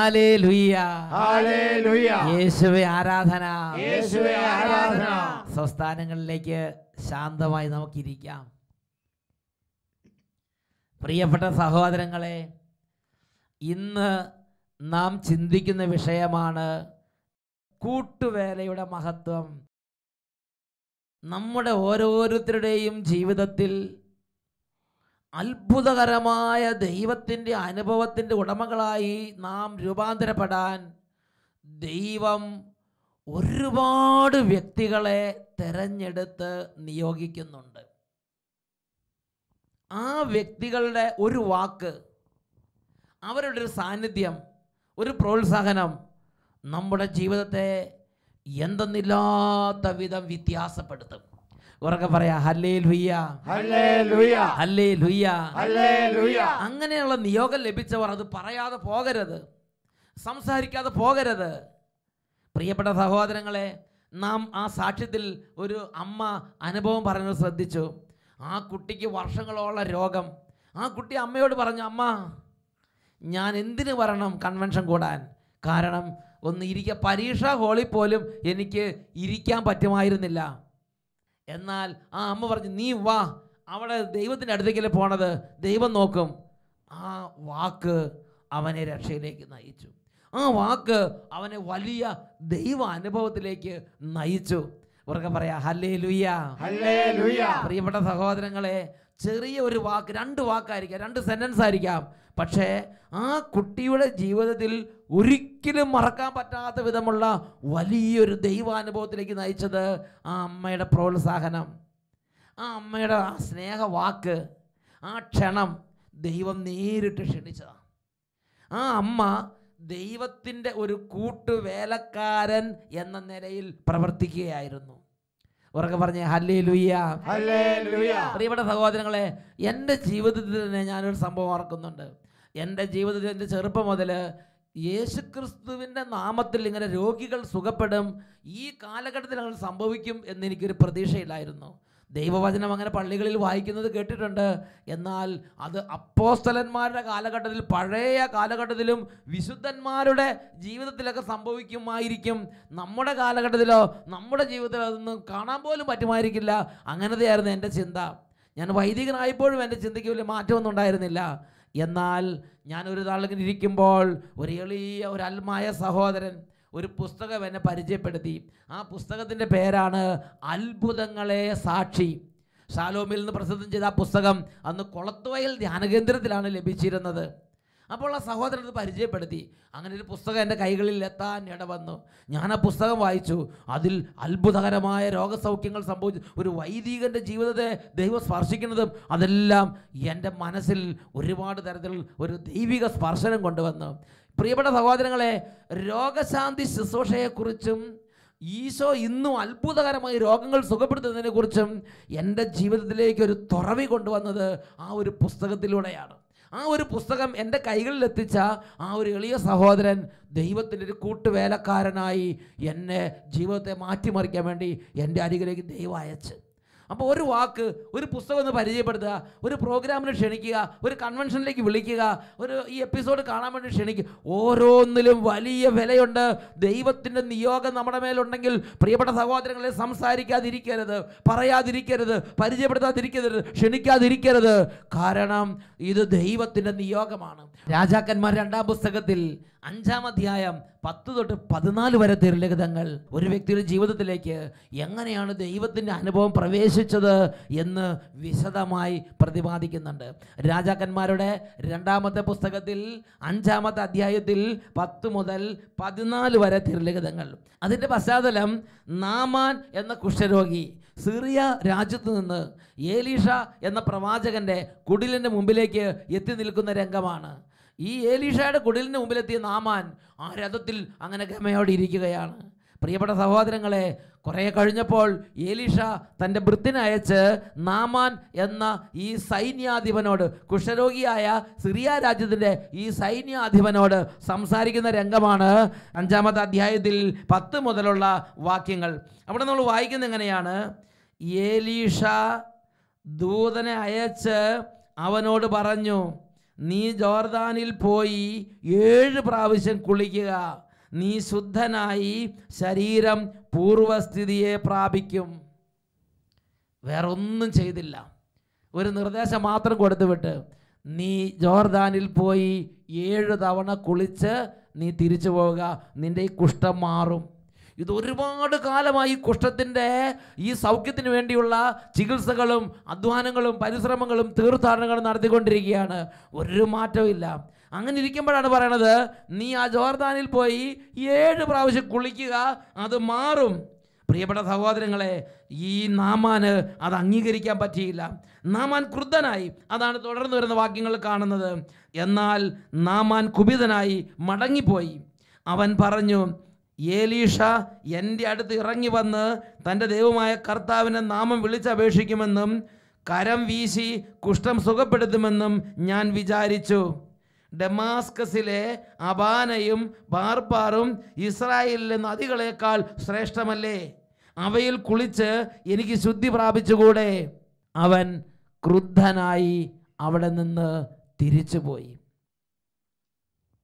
Hallelujah, hallelujah. യേശുവേ ആരാധന, യേശുവേ ആരാധന. സ്വസ്ഥാനങ്ങളിലേക്ക് ശാന്തമായി നമുക്കിരിക്കാം. പ്രിയപ്പെട്ട സഹോദരങ്ങളെ, ഇന്ന് നാം ചിന്തിക്കുന്ന വിഷയമാണ് കൂട്ടുവേലയുടെ മഹത്വം. നമ്മുടെ ഓരോരുത്തരുടെയും ജീവിതത്തിൽ അത്ഭുതകരമായ ദൈവത്തിൻ്റെ അനുഭവത്തിൻ്റെ ഉടമകളായി നാം രൂപാന്തരപ്പെടാൻ ദൈവം ഒരുപാട് വ്യക്തികളെ തിരഞ്ഞെടുത്ത് നിയോഗിക്കുന്നുണ്ട്. ആ വ്യക്തികളുടെ ഒരു വാക്ക്, അവരുടെ ഒരു സാന്നിധ്യം, ഒരു പ്രോത്സാഹനം നമ്മുടെ ജീവിതത്തെ എന്തെന്നില്ലാത്ത വിധം വ്യത്യാസപ്പെടുത്തും. ഉറക്കെ പറയാ ഹല്ലേലൂയ, ഹല്ലേലൂയ, ഹല്ലേലൂയ, ഹല്ലേലൂയ. അങ്ങനെയുള്ള നിയോഗം ലഭിച്ചവർ അത് പറയാതെ പോകരുത്, സംസാരിക്കാതെ പോകരുത്. പ്രിയപ്പെട്ട സഹോദരങ്ങളെ, നാം ആ സാക്ഷ്യത്തിൽ ഒരു അമ്മ അനുഭവം പറയുന്നത് ശ്രദ്ധിച്ചു. ആ കുട്ടിക്ക് വർഷങ്ങളോളം രോഗം. ആ കുട്ടി അമ്മയോട് പറഞ്ഞു, അമ്മ ഞാൻ എന്തിനു വരണം കൺവെൻഷൻ കൂടാൻ? കാരണം ഒന്ന് പരീക്ഷാ ഹാളിൽ പോലും എനിക്ക് ഇരിക്കാൻ പറ്റുമായിരുന്നില്ല. എന്നാൽ ആ അമ്മ പറഞ്ഞു, നീ വാ, അവിടെ ദൈവത്തിൻ്റെ അടുത്തേക്കല്ലേ പോണത്, ദൈവം നോക്കും. ആ വാക്ക് അവനെ രക്ഷയിലേക്ക് നയിച്ചു. ആ വാക്ക് അവനെ വലിയ ദൈവ അനുഭവത്തിലേക്ക് നയിച്ചു. ഉറക്കെ പറയാ ഹല്ലേലൂയ, ഹല്ലേലൂയ. പ്രിയപ്പെട്ട സഹോദരങ്ങളെ, ചെറിയ ഒരു വാക്ക്, 2 വാക്കായിരിക്കാം, 2 സെന്റൻസ് ആയിരിക്കാം, പക്ഷേ ആ കുട്ടിയുടെ ജീവിതത്തിൽ ഒരിക്കലും മറക്കാൻ പറ്റാത്ത വിധമുള്ള വലിയൊരു ദൈവാനുഭവത്തിലേക്ക് നയിച്ചത് ആ അമ്മയുടെ പ്രോത്സാഹനം, ആ അമ്മയുടെ ആ സ്നേഹവാക്ക്, ആ ക്ഷണം ദൈവം നേരിട്ട് ക്ഷണിച്ചതാണ്. ആ അമ്മ ദൈവത്തിൻ്റെ ഒരു കൂട്ടുവേലക്കാരൻ എന്ന നിലയിൽ പ്രവർത്തിക്കുകയായിരുന്നു. ഉറക്കെ പറഞ്ഞേ ഹല്ലേലൂയ, ഹല്ലേലൂയ. പ്രിയപ്പെട്ട സഹോദരങ്ങളെ, എൻ്റെ ജീവിതത്തിൽ തന്നെ ഞാനൊരു സംഭവം ഓർക്കുന്നുണ്ട്. എൻ്റെ ജീവിതത്തിൽ എൻ്റെ ചെറുപ്പം മുതൽ യേശുക്രിസ്തുവിൻ്റെ നാമത്തിൽ ഇങ്ങനെ രോഗികൾ സുഖപ്പെടും, ഈ കാലഘട്ടത്തിൽ അങ്ങനെ സംഭവിക്കും എന്നെനിക്കൊരു പ്രതീക്ഷയില്ലായിരുന്നു. ദൈവവചനം അങ്ങനെ പള്ളികളിൽ വായിക്കുന്നത് കേട്ടിട്ടുണ്ട്. എന്നാൽ അത് അപ്പോസ്തലന്മാരുടെ കാലഘട്ടത്തിൽ, പഴയ കാലഘട്ടത്തിലും വിശുദ്ധന്മാരുടെ ജീവിതത്തിലൊക്കെ സംഭവിക്കുമായിരിക്കും. നമ്മുടെ കാലഘട്ടത്തിലോ നമ്മുടെ ജീവിതത്തിലോ അതൊന്നും കാണാൻ പോലും പറ്റുമായിരിക്കില്ല. അങ്ങനത്തെയായിരുന്നു എൻ്റെ ചിന്ത. ഞാൻ വൈദികനായപ്പോഴും എൻ്റെ ചിന്തയ്ക്ക് വലിയ മാറ്റമൊന്നും ഉണ്ടായിരുന്നില്ല. എന്നാൽ ഞാനൊരു നാളിങ്ങനെ ഇരിക്കുമ്പോൾ ഒരു എളിയ ഒരു അൽമായ സഹോദരൻ ഒരു പുസ്തകം എന്നെ പരിചയപ്പെടുത്തി. ആ പുസ്തകത്തിൻ്റെ പേരാണ് അത്ഭുതങ്ങളെ സാക്ഷി. ഷാലോമിൽ നിന്ന് പ്രസിദ്ധം ചെയ്ത ആ പുസ്തകം അന്ന് കൊളത്തുവയൽ ധ്യാനകേന്ദ്രത്തിലാണ് ലഭിച്ചിരുന്നത്. അപ്പോൾ ആ സഹോദരൻ അത് പരിചയപ്പെടുത്തി. അങ്ങനെ ഒരു പുസ്തകം എൻ്റെ കൈകളിൽ എത്താൻ ഇടവന്നു. ഞാൻ ആ പുസ്തകം വായിച്ചു. അതിൽ അത്ഭുതകരമായ രോഗസൗഖ്യങ്ങൾ സംഭവിച്ചു. ഒരു വൈദികൻ്റെ ജീവിതത്തെ ദൈവം സ്പർശിക്കുന്നതും അതെല്ലാം എൻ്റെ മനസ്സിൽ ഒരുപാട് തരത്തിൽ ഒരു ദൈവിക സ്പർശനം കൊണ്ടുവന്നു. പ്രിയപ്പെട്ട സഹോദരങ്ങളെ, രോഗശാന്തി ശുശ്രൂഷയെക്കുറിച്ചും ഈശോ ഇന്നും അത്ഭുതകരമായി രോഗങ്ങൾ സുഖപ്പെടുത്തുന്നതിനെക്കുറിച്ചും എൻ്റെ ജീവിതത്തിലേക്ക് ഒരു തുറവി കൊണ്ടുവന്നത് ആ ഒരു പുസ്തകത്തിലൂടെയാണ്. ആ ഒരു പുസ്തകം എൻ്റെ കൈകളിലെത്തിച്ച ആ ഒരു എളിയ സഹോദരൻ ദൈവത്തിൻ്റെ ഒരു കൂട്ടുവേലക്കാരനായി എന്നെ ജീവിതത്തെ മാറ്റിമറിക്കാൻ വേണ്ടി എൻ്റെ അരികിലേക്ക് ദൈവം അയച്ച്. അപ്പോൾ ഒരു വാക്ക്, ഒരു പുസ്തകം ഒന്ന് പരിചയപ്പെടുത്തുക, ഒരു പ്രോഗ്രാമിന് ക്ഷണിക്കുക, ഒരു കൺവെൻഷനിലേക്ക് വിളിക്കുക, ഈ എപ്പിസോഡ് കാണാൻ വേണ്ടി ക്ഷണിക്കുക. ഓരോന്നിലും വലിയ വിലയുണ്ട്. ദൈവത്തിൻ്റെ നിയോഗം നമ്മുടെ മേലുണ്ടെങ്കിൽ പ്രിയപ്പെട്ട സഹോദരങ്ങളെ, സംസാരിക്കാതിരിക്കരുത്, പറയാതിരിക്കരുത്, പരിചയപ്പെടുത്താതിരിക്കരുത്, ക്ഷണിക്കാതിരിക്കരുത്. കാരണം ഇത് ദൈവത്തിൻ്റെ നിയോഗമാണ്. രാജാക്കന്മാർ 2-ാം പുസ്തകത്തിൽ 5-ാം അധ്യായം 10 തൊട്ട് 14 വരെ തിരുലിഖിതങ്ങൾ ഒരു വ്യക്തിയുടെ ജീവിതത്തിലേക്ക് എങ്ങനെയാണ് ദൈവത്തിൻ്റെ അനുഭവം പ്രവേശിച്ചത് എന്ന് വിശദമായി പ്രതിപാദിക്കുന്നുണ്ട്. രാജാക്കന്മാരുടെ 2-ാമത്തെ പുസ്തകത്തിൽ 5-ാമത്തെ അധ്യായത്തിൽ 10 മുതൽ 14 വരെ തിരുലിഖിതങ്ങൾ. അതിൻ്റെ പശ്ചാത്തലം നാമാൻ എന്ന കുഷ്ഠരോഗി സിറിയ രാജ്യത്ത് നിന്ന് ഏലീഷ എന്ന പ്രവാചകൻ്റെ കുടിലിൻ്റെ മുമ്പിലേക്ക് എത്തി നിൽക്കുന്ന രംഗമാണ്. ഈ ഏലീഷയുടെ കുടിലിന് മുമ്പിലെത്തിയ നാമാൻ ആ രഥത്തിൽ അങ്ങനെ ഗമയോടെ ഇരിക്കുകയാണ്. പ്രിയപ്പെട്ട സഹോദരങ്ങളെ, കുറേ കഴിഞ്ഞപ്പോൾ ഏലീഷ തൻ്റെ ഭൃത്തിനെ അയച്ച് നാമാൻ എന്ന ഈ സൈന്യാധിപനോട്, കുഷ്ഠരോഗിയായ സിറിയ രാജ്യത്തിൻ്റെ ഈ സൈന്യാധിപനോട് സംസാരിക്കുന്ന രംഗമാണ് 5-ാമത്തെ അധ്യായത്തിൽ 10 മുതലുള്ള വാക്യങ്ങൾ. അവിടെ നമ്മൾ വായിക്കുന്നത് എങ്ങനെയാണ്? ഏലീഷ ദൂതനെ അയച്ച് അവനോട് പറഞ്ഞു, നീ ജോർദാനിൽ പോയി 7 പ്രാവശ്യം കുളിക്കുക, നീ ശുദ്ധനായി ശരീരം പൂർവസ്ഥിതിയെ പ്രാപിക്കും. വേറെ ഒന്നും ചെയ്തില്ല, ഒരു നിർദ്ദേശം മാത്രം കൊടുത്തു വിട്ട്, നീ ജോർദാനിൽ പോയി 7 തവണ കുളിച്ച് നീ തിരിച്ചു പോവുക, നിൻ്റെ ഈ കുഷ്ഠം മാറും. ഇത് ഒരുപാട് കാലമായി കുഷ്ഠത്തിൻ്റെ ഈ സൗഖ്യത്തിന് വേണ്ടിയുള്ള ചികിത്സകളും അധ്വാനങ്ങളും പരിശ്രമങ്ങളും തീർത്ഥാടനങ്ങളും നടത്തിക്കൊണ്ടിരിക്കുകയാണ്. ഒരു മാറ്റവും ഇല്ല. അങ്ങനെ ഇരിക്കുമ്പോഴാണ് പറയണത്, നീ ആ ജോർദാനിൽ പോയി 7 പ്രാവശ്യം കുളിക്കുക, അത് മാറും. പ്രിയപ്പെട്ട സഹോദരങ്ങളെ, ഈ നാമാന് അത് അംഗീകരിക്കാൻ പറ്റിയില്ല. നാമാൻ ക്രുദ്ധനായി. അതാണ് തുടർന്ന് വരുന്ന വാക്യങ്ങൾ കാണുന്നത്. എന്നാൽ നാമാൻ കുപിതനായി മടങ്ങിപ്പോയി. അവൻ പറഞ്ഞു, ഏലീഷ എൻ്റെ അടുത്ത് ഇറങ്ങി വന്ന് തൻ്റെ ദൈവമായ കർത്താവിൻ്റെ നാമം വിളിച്ചപേക്ഷിക്കുമെന്നും കരം വീശി കുഷ്ഠം സുഖപ്പെടുത്തുമെന്നും ഞാൻ വിചാരിച്ചു. ഡമാസ്കസിലെ അബാനയും ബാർബാറും ഇസ്രായേലിലെ നദികളേക്കാൾ ശ്രേഷ്ഠമല്ലേ? അവയിൽ കുളിച്ച് എനിക്ക് ശുദ്ധി പ്രാപിച്ചുകൂടെ? അവൻ ക്രുദ്ധനായി അവിടെ നിന്ന് തിരിച്ചുപോയി.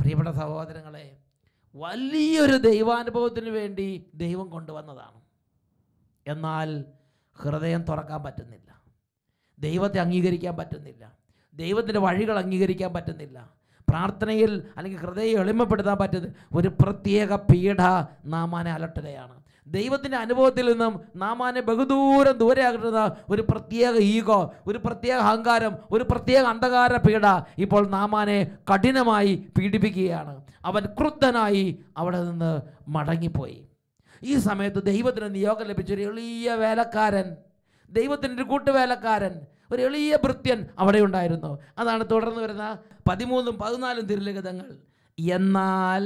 പ്രിയപ്പെട്ട സഹോദരങ്ങളെ, വലിയൊരു ദൈവാനുഭവത്തിന് വേണ്ടി ദൈവം കൊണ്ടുവന്നതാണ്. എന്നാൽ ഹൃദയം തുറക്കാൻ പറ്റുന്നില്ല, ദൈവത്തെ അംഗീകരിക്കാൻ പറ്റുന്നില്ല, ദൈവത്തിൻ്റെ വഴികൾ അംഗീകരിക്കാൻ പറ്റുന്നില്ല, പ്രാർത്ഥനയിൽ അല്ലെങ്കിൽ ഹൃദയം എളിമപ്പെടുത്താൻ പറ്റുന്ന ഒരു പ്രത്യേക പീഡ നാമാനെ അലട്ടുകയാണ്. ദൈവത്തിൻ്റെ അനുഭവത്തിൽ നിന്നും നാമാനെ ബഹുദൂരം ദൂരെയാകുന്ന ഒരു പ്രത്യേക ഈഗോ, ഒരു പ്രത്യേക അഹങ്കാരം, ഒരു പ്രത്യേക അന്ധകാര പീഡ ഇപ്പോൾ നാമാനെ കഠിനമായി പീഡിപ്പിക്കുകയാണ്. അവൻ ക്രുദ്ധനായി അവിടെ നിന്ന് മടങ്ങിപ്പോയി. ഈ സമയത്ത് ദൈവത്തിന് നിയോഗം ലഭിച്ചൊരു എളിയ വേലക്കാരൻ, ദൈവത്തിൻ്റെ ഒരു കൂട്ടുവേലക്കാരൻ, ഒരു എളിയ ഭൃത്യൻ അവിടെ ഉണ്ടായിരുന്നു. അതാണ് തുടർന്ന് വരുന്ന 13ഉം 14ഉം തിരുലിഖിതങ്ങൾ. എന്നാൽ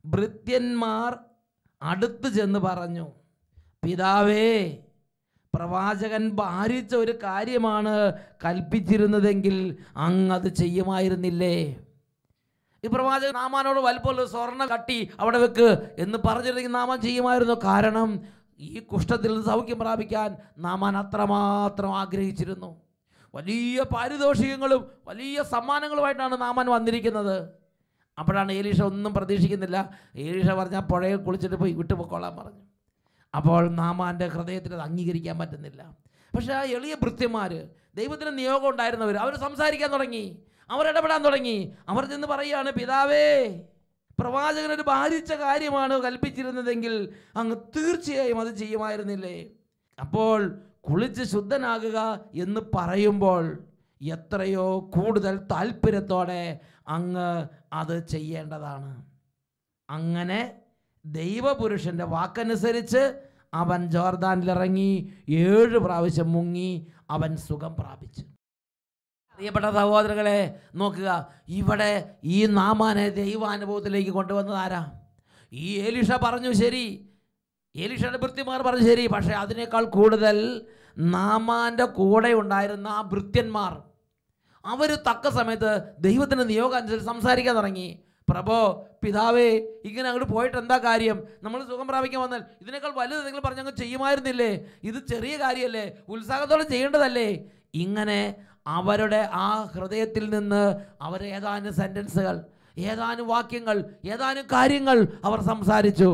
ഭൃത്യന്മാർ അടുത്ത് ചെന്ന് പറഞ്ഞു, പിതാവേ, പ്രവാചകൻ ഭാരിച്ച ഒരു കാര്യമാണ് കൽപ്പിച്ചിരുന്നതെങ്കിൽ അങ്ങത് ചെയ്യുമായിരുന്നില്ലേ? ഈ പ്രവാചകൻ നാമാനോട് വലുപ്പമുള്ള സ്വർണ്ണ കട്ടി അവിടെ വെക്ക് എന്ന് പറഞ്ഞിരുന്നെങ്കിൽ നാമാൻ ചെയ്യുമായിരുന്നു. കാരണം ഈ കുഷ്ഠത്തിൽ നിന്ന് സൗഖ്യം പ്രാപിക്കാൻ നാമാൻ അത്രമാത്രം ആഗ്രഹിച്ചിരുന്നു. വലിയ പാരിതോഷികങ്ങളും വലിയ സമ്മാനങ്ങളുമായിട്ടാണ് നാമാൻ വന്നിരിക്കുന്നത്. അപ്പോഴാണ് ഏലീഷ ഒന്നും പ്രതീക്ഷിക്കുന്നില്ല. ഏലീഷ പറഞ്ഞാൽ പുഴയിൽ കുളിച്ചിട്ട് പോയി വിട്ടുപൊക്കോളാൻ പറഞ്ഞു. അപ്പോൾ നാമാൻ്റെ ഹൃദയത്തിന് അത് അംഗീകരിക്കാൻ പറ്റുന്നില്ല. പക്ഷേ ആ എളിയ ഭൃത്യന്മാർ, ദൈവത്തിന് നിയോഗം ഉണ്ടായിരുന്നവർ, അവർ സംസാരിക്കാൻ തുടങ്ങി, അവർ ഇടപെടാൻ തുടങ്ങി. അവർ ചെന്ന് പറയുകയാണ്, പിതാവേ, പ്രവാചകനൊരു ഭാരിച്ച കാര്യമാണ് കൽപ്പിച്ചിരുന്നതെങ്കിൽ അങ്ങ് തീർച്ചയായും അത് ചെയ്യുമായിരുന്നില്ലേ? അപ്പോൾ കുളിച്ച് ശുദ്ധനാകുക എന്ന് പറയുമ്പോൾ എത്രയോ കൂടുതൽ താല്പര്യത്തോടെ അങ്ങ് അത് ചെയ്യേണ്ടതാണ്. അങ്ങനെ ദൈവപുരുഷൻ്റെ വാക്കനുസരിച്ച് അവൻ ജോർദാനിലിറങ്ങി 7 പ്രാവശ്യം മുങ്ങി അവൻ സുഖം പ്രാപിച്ചു. പ്രിയപ്പെട്ട സഹോദരങ്ങളെ, നോക്കുക, ഇവിടെ ഈ നാമാനെ ദൈവാനുഭവത്തിലേക്ക് കൊണ്ടുവന്നത് ആരാ? ഈ ഏലീഷ പറഞ്ഞു ശരി, ഏലീഷയുടെ ഭൃത്യന്മാർ പറഞ്ഞു ശരി. പക്ഷേ അതിനേക്കാൾ കൂടുതൽ നാമാൻ്റെ കൂടെ ഉണ്ടായിരുന്ന ആ ഭൃത്യന്മാർ, അവർ തക്ക സമയത്ത് ദൈവത്തിൻ്റെ നിയോഗം അനുസരിച്ച് സംസാരിക്കാൻ തുടങ്ങി. പ്രഭോ, പിതാവേ, ഇങ്ങനെ അങ്ങോട്ട് പോയിട്ട് എന്താ കാര്യം? നമ്മൾ സുഖം പ്രാപിക്കാൻ വന്നാൽ ഇതിനേക്കാൾ വലുത് നിങ്ങൾ പറഞ്ഞങ്ങ് ചെയ്യുമായിരുന്നില്ലേ? ഇത് ചെറിയ കാര്യമല്ലേ? ഉത്സാഹത്തോടെ ചെയ്യേണ്ടതല്ലേ? ഇങ്ങനെ അവരുടെ ആ ഹൃദയത്തിൽ നിന്ന് അവർ ഏതാനും സെൻറ്റൻസുകൾ, ഏതാനും വാക്യങ്ങൾ, ഏതാനും കാര്യങ്ങൾ അവർ സംസാരിച്ചു.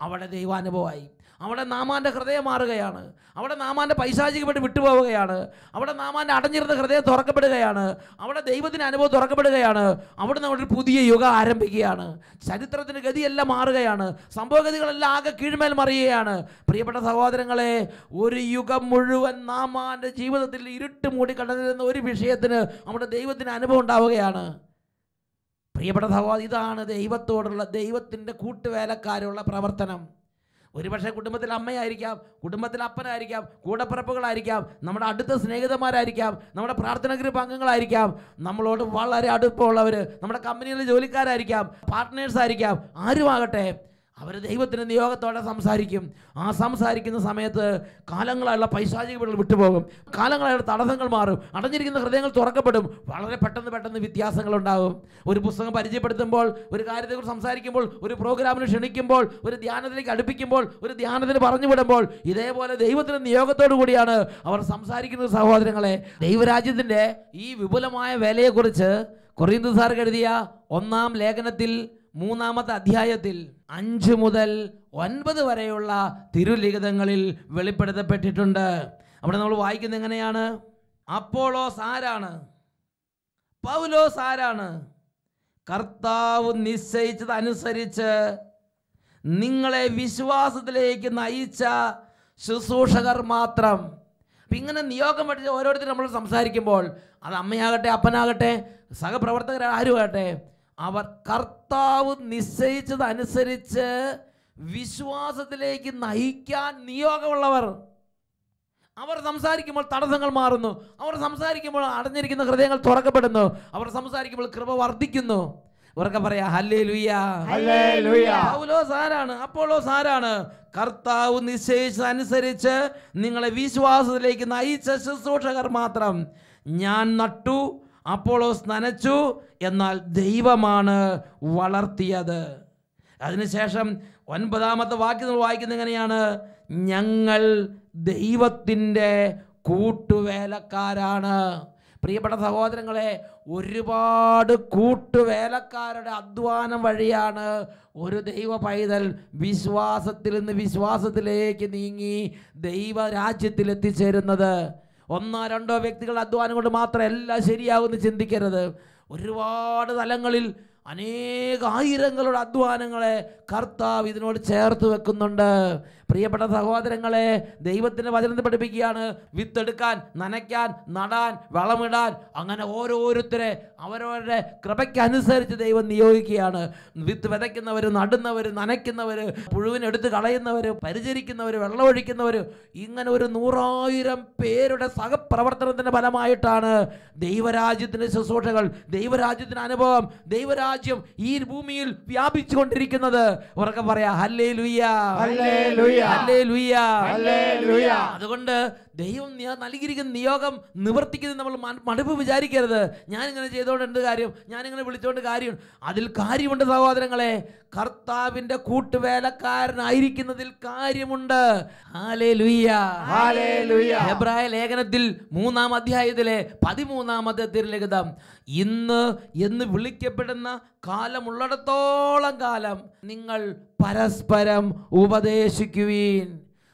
അവിടെ ദൈവാനുഭവമായി. അവിടെ നാമാൻ്റെ ഹൃദയം മാറുകയാണ്. അവിടെ നാമാൻ്റെ പൈശാചികപ്പെട്ട് വിട്ടുപോവുകയാണ്. അവിടെ നാമാൻ്റെ അടഞ്ഞിരുന്ന ഹൃദയം തുറക്കപ്പെടുകയാണ്. അവിടെ ദൈവത്തിൻ്റെ അനുഭവം തുറക്കപ്പെടുകയാണ്. അവിടെ നമ്മളൊരു പുതിയ യുഗം ആരംഭിക്കുകയാണ്. ചരിത്രത്തിൻ്റെ ഗതിയെല്ലാം മാറുകയാണ്. സംഭവഗതികളെല്ലാം ആകെ കീഴ്മേൽ മറിയുകയാണ്. പ്രിയപ്പെട്ട സഹോദരങ്ങളെ, ഒരു യുഗം മുഴുവൻ നാമാൻ്റെ ജീവിതത്തിൽ ഇരുട്ട് മൂടിക്കടന്നിരുന്ന ഒരു വിഷയത്തിന് അവിടെ ദൈവത്തിൻ്റെ അനുഭവം ഉണ്ടാവുകയാണ്. പ്രിയപ്പെട്ട സഹോദരൻ, ഇതാണ് ദൈവത്തോടുള്ള ദൈവത്തിൻ്റെ കൂട്ടുവേലക്കാരുള്ള പ്രവർത്തനം. ഒരുപക്ഷെ കുടുംബത്തിൽ അമ്മയായിരിക്കാം, കുടുംബത്തിൽ അപ്പനായിരിക്കാം, കൂടപ്പിറപ്പുകളായിരിക്കാം, നമ്മുടെ അടുത്ത സ്നേഹിതന്മാരായിരിക്കാം, നമ്മുടെ പ്രാർത്ഥന ഗ്രൂപ്പ് അംഗങ്ങളായിരിക്കാം, നമ്മളോട് വളരെ അടുപ്പമുള്ളവർ, നമ്മുടെ കമ്പനിയിലെ ജോലിക്കാരായിരിക്കാം, പാർട്ട്നേഴ്സായിരിക്കാം, ആരുമാകട്ടെ, അവർ ദൈവത്തിൻ്റെ നിയോഗത്തോടെ സംസാരിക്കും. ആ സംസാരിക്കുന്ന സമയത്ത് കാലങ്ങളായുള്ള പൈശാചിക പിഴകൾ വിട്ടുപോകും. കാലങ്ങളായുള്ള തടസ്സങ്ങൾ മാറും. അടഞ്ഞിരിക്കുന്ന ഹൃദയങ്ങൾ തുറക്കപ്പെടും. വളരെ പെട്ടെന്ന് വ്യത്യാസങ്ങളുണ്ടാകും. ഒരു പുസ്തകം പരിചയപ്പെടുത്തുമ്പോൾ, ഒരു കാര്യത്തെക്കുറിച്ച് സംസാരിക്കുമ്പോൾ, ഒരു പ്രോഗ്രാമിന് ക്ഷണിക്കുമ്പോൾ, ഒരു ധ്യാനത്തിലേക്ക് അടുപ്പിക്കുമ്പോൾ, ഒരു ധ്യാനത്തിന് പറഞ്ഞു വിടുമ്പോൾ, ഇതേപോലെ ദൈവത്തിൻ്റെ നിയോഗത്തോടു കൂടിയാണ് അവർ സംസാരിക്കുന്നത്. സഹോദരങ്ങളെ, ദൈവരാജ്യത്തിൻ്റെ ഈ വിപുലമായ വേലയെക്കുറിച്ച് കൊറിന്ത്യക്കാർക്ക് എഴുതിയ 1-ാം ലേഖനത്തിൽ 3-ാമത്തെ അധ്യായത്തിൽ 5 മുതൽ 9 വരെയുള്ള തിരുലിഖിതങ്ങളിൽ വെളിപ്പെടുത്തപ്പെട്ടിട്ടുണ്ട്. അവിടെ നമ്മൾ വായിക്കുന്നത് എങ്ങനെയാണ്? അപ്പോളോസ് ആരാണ്? പൗലോസ് ആരാണ്? കർത്താവ് നിശ്ചയിച്ചതനുസരിച്ച് നിങ്ങളെ വിശ്വാസത്തിലേക്ക് നയിച്ച ശുശ്രൂഷകർ മാത്രം. അപ്പം ഇങ്ങനെ നിയോഗം പഠിച്ച ഓരോരുത്തരും നമ്മൾ സംസാരിക്കുമ്പോൾ, അത് അമ്മയാകട്ടെ, അപ്പനാകട്ടെ, സഹപ്രവർത്തകർ ആരുമാകട്ടെ, അവർ കർത്താവ് നിശ്ചയിച്ചതനുസരിച്ച് വിശ്വാസത്തിലേക്ക് നയിക്കാൻ നിയോഗമുള്ളവർ. അവർ സംസാരിക്കുമ്പോൾ തടസ്സങ്ങൾ മാറുന്നു. അവർ സംസാരിക്കുമ്പോൾ അടഞ്ഞിരിക്കുന്ന ഹൃദയങ്ങൾ തുറക്കപ്പെടുന്നു. അവർ സംസാരിക്കുമ്പോൾ കൃപ വർദ്ധിക്കുന്നു. ഇവർക്ക് പറയാ ഹല്ലേലൂയ. പൗലോസ് ആരാണ്? അപ്പോളോസ് ആരാണ്? കർത്താവ് നിശ്ചയിച്ചതനുസരിച്ച് നിങ്ങളെ വിശ്വാസത്തിലേക്ക് നയിച്ച ശുശ്രൂഷകർ മാത്രം. ഞാൻ നട്ടു, അപ്പോളോസ് നനച്ചു, എന്നാൽ ദൈവമാണ് വളർത്തിയത്. അതിനുശേഷം 9-ാമത്തെ വാക്യം വായിക്കുന്നത് എങ്ങനെയാണ്? ഞങ്ങൾ ദൈവത്തിൻ്റെ കൂട്ടുവേലക്കാരാണ്. പ്രിയപ്പെട്ട സഹോദരങ്ങളെ, ഒരുപാട് കൂട്ടുവേലക്കാരുടെ അധ്വാനം വഴിയാണ് ഒരു ദൈവ പൈതൽ വിശ്വാസത്തിൽ നിന്ന് വിശ്വാസത്തിലേക്ക് നീങ്ങി ദൈവരാജ്യത്തിൽ എത്തിച്ചേരുന്നത്. 1-2 വ്യക്തികളുടെ അധ്വാനം കൊണ്ട് മാത്രം എല്ലാം ശരിയാവുമെന്ന് ചിന്തിക്കരുത്. ഒരുപാട് തലങ്ങളിൽ അനേകായിരങ്ങളുടെ അധ്വാനങ്ങളെ കർത്താവ് ഇതിനോട് ചേർത്ത് വെക്കുന്നുണ്ട്. പ്രിയപ്പെട്ട സഹോദരങ്ങളെ, ദൈവത്തിൻ്റെ വചനത്തെ പഠിപ്പിക്കുകയാണ്. വിത്തെടുക്കാൻ, നനയ്ക്കാൻ, നടാൻ, വളമിടാൻ, അങ്ങനെ ഓരോരുത്തരെ അവരവരുടെ കൃപയ്ക്കനുസരിച്ച് ദൈവം നിയോഗിക്കുകയാണ്. വിത്ത് വിതയ്ക്കുന്നവർ, നടുന്നവർ, നനയ്ക്കുന്നവർ, പുഴുവിനെടുത്ത് കളയുന്നവർ, പരിചരിക്കുന്നവർ, വെള്ളമൊഴിക്കുന്നവർ, ഇങ്ങനെ ഒരു 100,000 പേരുടെ സഹപ്രവർത്തനത്തിൻ്റെ ഫലമായിട്ടാണ് ദൈവരാജ്യത്തിൻ്റെ ശുശ്രൂഷകൾ, ദൈവരാജ്യത്തിൻ്റെ അനുഭവം, ദൈവരാജ്യം ഈ ഭൂമിയിൽ വ്യാപിച്ചു കൊണ്ടിരിക്കുന്നത്. ഉറക്കെ പറയാ ഹല്ലേലൂയ, ഹല്ലേലൂയ, ഹല്ലേലൂയ, ഹല്ലേലൂയ. അതുകൊണ്ട് ദൈവം നൽകിയിരിക്കുന്ന നിയോഗം നിവർത്തിക്കുന്നത് നമ്മൾ മടുപ്പ് വിചാരിക്കരുത്. ഞാനിങ്ങനെ ചെയ്തുകൊണ്ട് എന്ത് കാര്യം, ഞാനിങ്ങനെ വിളിച്ചുകൊണ്ട് കാര്യം? അതിൽ കാര്യമുണ്ട് സഹോദരങ്ങളെ. കർത്താവിൻ്റെ കൂട്ടുവേലക്കാരനായിരിക്കുന്നതിൽ കാര്യമുണ്ട്. Hallelujah, hallelujah. ഹെബ്രായ ലേഖനത്തിൽ 3-ാം അധ്യായത്തിലെ 13-ാമത്തെ തിരുലിഖിതം, ഇന്ന് എന്ന് വിളിക്കപ്പെടുന്ന കാലമുള്ളിടത്തോളം കാലം നിങ്ങൾ പരസ്പരം ഉപദേശിക്കുവീൻ.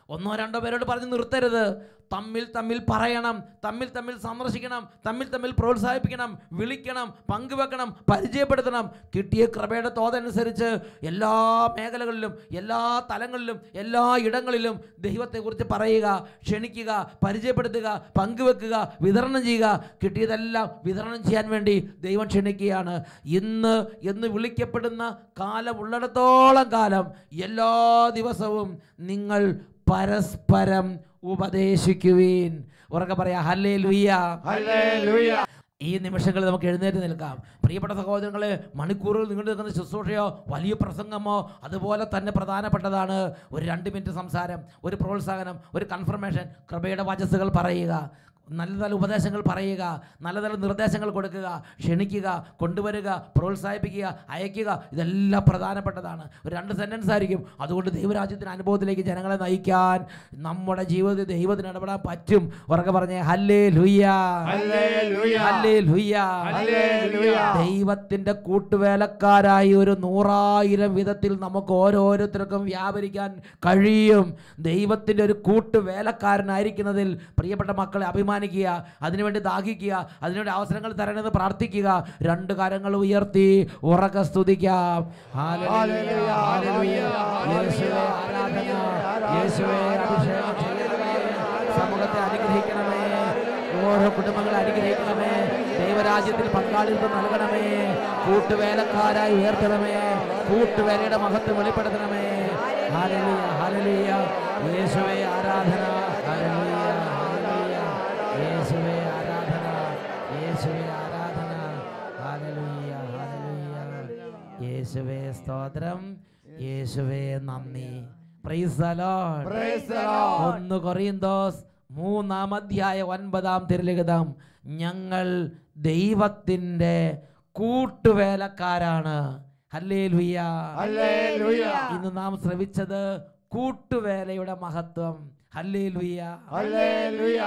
1-2 പേരോട് പറഞ്ഞ് നിർത്തരുത്. തമ്മിൽ പറയണം, തമ്മിൽ സന്ദർശിക്കണം, തമ്മിൽ പ്രോത്സാഹിപ്പിക്കണം, വിളിക്കണം, പങ്കുവെക്കണം, പരിചയപ്പെടുത്തണം. കിട്ടിയ കൃപയുടെ തോതനുസരിച്ച് എല്ലാ മേഖലകളിലും, എല്ലാ തലങ്ങളിലും, എല്ലാ ഇടങ്ങളിലും ദൈവത്തെക്കുറിച്ച് പറയുക, ക്ഷണിക്കുക, പരിചയപ്പെടുത്തുക, പങ്കുവെക്കുക, വിതരണം ചെയ്യുക. കിട്ടിയതെല്ലാം വിതരണം ചെയ്യാൻ വേണ്ടി ദൈവം ക്ഷണിക്കുകയാണ്. ഇന്ന് എന്ന് വിളിക്കപ്പെടുന്ന കാലമുള്ളിടത്തോളം കാലം എല്ലാ ദിവസവും നിങ്ങൾ പരസ്പരം ഉപദേശിക്കുവീൻ. ഉറക്കെ പറയാ ഹല്ലേലൂയ, ഹല്ലേലൂയ. ഈ നിമിഷങ്ങളിൽ നമുക്ക് എഴുന്നേറ്റ് നിൽക്കാം. പ്രിയപ്പെട്ട സഹോദരങ്ങളെ, മണിക്കൂറുകൾ നീണ്ടു നിൽക്കുന്ന ശുശ്രൂഷയോ വലിയ പ്രസംഗമോ അതുപോലെ തന്നെ പ്രധാനപ്പെട്ടതാണ്. ഒരു 2 മിനിറ്റ് സംസാരം, ഒരു പ്രോത്സാഹനം, ഒരു കൺഫർമേഷൻ, കൃപയുടെ വചസ്സുകൾ പറയുക, നല്ല നല്ല ഉപദേശങ്ങൾ പറയുക, നല്ല നല്ല നിർദ്ദേശങ്ങൾ കൊടുക്കുക, ക്ഷണിക്കുക, കൊണ്ടുവരിക, പ്രോത്സാഹിപ്പിക്കുക, അയക്കുക. ഇതെല്ലാം പ്രധാനപ്പെട്ടതാണ്. ഒരു 2 സെൻറ്റൻസ് ആയിരിക്കും. അതുകൊണ്ട് ദൈവരാജ്യത്തിൻ്റെ അനുഭവത്തിലേക്ക് ജനങ്ങളെ നയിക്കാൻ നമ്മുടെ ജീവിതത്തിൽ ദൈവത്തിന് ഇടപെടാൻ പറ്റും. ഉറക്കെ പറഞ്ഞേ ഹല്ലേലൂയ, ഹല്ലേലൂയ, ഹല്ലേലൂയ, ഹല്ലേലൂയ. ദൈവത്തിൻ്റെ കൂട്ടുവേലക്കാരായി ഒരു 100,000 വിധത്തിൽ നമുക്ക് ഓരോരുത്തർക്കും വ്യാപരിക്കാൻ കഴിയും. ദൈവത്തിൻ്റെ ഒരു കൂട്ടുവേലക്കാരനായിരിക്കുന്നതിൽ പ്രിയപ്പെട്ട മക്കളെ അഭിമാനിക്കുക, അതിനുവേണ്ടി ദാഹിക്കുക, അതിനുവേണ്ടി അവസരങ്ങൾ തരണമെന്ന് പ്രാർത്ഥിക്കുക. 2 കരങ്ങൾ ഉയർത്തി ഉറക്കെ സ്തുതിക്കാം. Hallelujah, hallelujah. യേശുവേ ആരാധന, യേശുവേ അഭിഷേകം ചെയ്യണമേ, സമൂഹത്തെ അനുഗ്രഹിക്കണമേ, ഓരോ കുടുംബങ്ങളെ അനുഗ്രഹിക്കണമേ, ദൈവരാജ്യത്തിൽ പങ്കാളിത്തം നൽകണമേ, കൂട്ടുവേലക്കാരായി ഉയർത്തണമേ, കൂട്ടുവേലയുടെ മഹത്വം വെളിപ്പെടുത്തണമേ. Hallelujah, hallelujah. യേശുവേ ആരാധന, ഹല്ലേലൂയ, യേശുവേ ആരാധന, യേശുവേ ആരാധന, ഹല്ലേലൂയ, ഹല്ലേലൂയ. യേശുവേ സ്തോത്രം, യേശുവേ നന്ദി. Praise the Lord, praise the Lord. 1 കൊറിന്തോസ് 3-ാം അധ്യായം 9-ാം തിരുലിഖിതം, ഞങ്ങൾ ദൈവത്തിൻ്റെ കൂട്ടുവേലക്കാരാണ്. Hallelujah, hallelujah. ഇന്ന് നാം ശ്രവിച്ചത് കൂട്ടുവേലയുടെ മഹത്വം. Hallelujah, hallelujah.